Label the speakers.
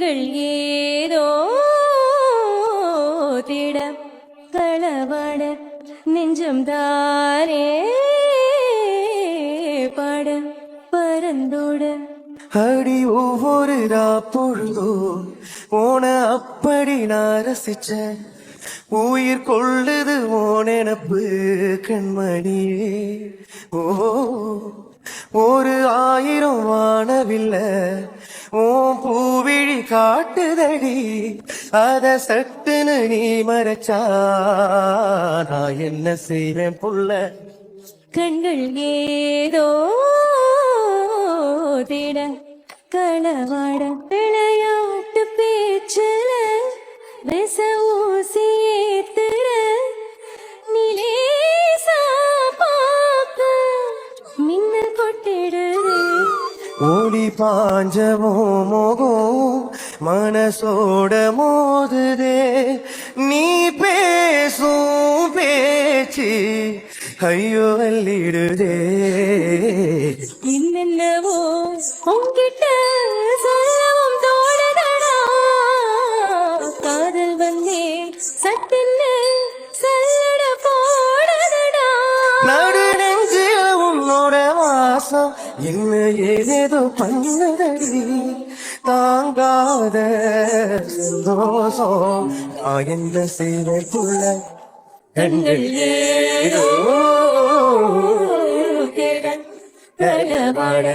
Speaker 1: கண்கள் ஏதோ திட களவாட நெஞ்சம் தானே பாட பரந்தோட
Speaker 2: அடி ஒவ்வொரு பொழுதோ போன அப்படி நான் ரசிச்சேன் உயிர் கொள்ளுது ஓ நினப்பு கண்மணியே ஓ ஒரு 1000 வானவில்ல ஓ பூவிழி காட்டுதடி அத சட்டுன்னு நீ மறைச்சா நான் என்ன செய்வேன் புள்ள
Speaker 1: கண்கள் ஏதோ திட களவாட விளையாட்டு பேச்சுல விச ஊசி ஏத்துற நிலேசா பாக்க மின்னல் கொட்டிடுது
Speaker 2: ஓடி பாஞ்சமோ மோகம் மனசோட மோதுதே நீ பேசும் பேச்சு ஐயோ அள்ளிடுதே
Speaker 1: என்னென்னவோ உங்கிட்ட சொல்லவும் தோணுதடா காதல் வந்தே சட்டுன்னு சல்லட போடுதடா
Speaker 2: நடு நெஞ்சில உன்னோட வாசம் என்ன ஏதேதோ பண்ணுதடி தாங்காத சந்தோஷம் நான் என்ன செய்வேன் புள்ள
Speaker 1: கண்கள் ஏதோ களவாட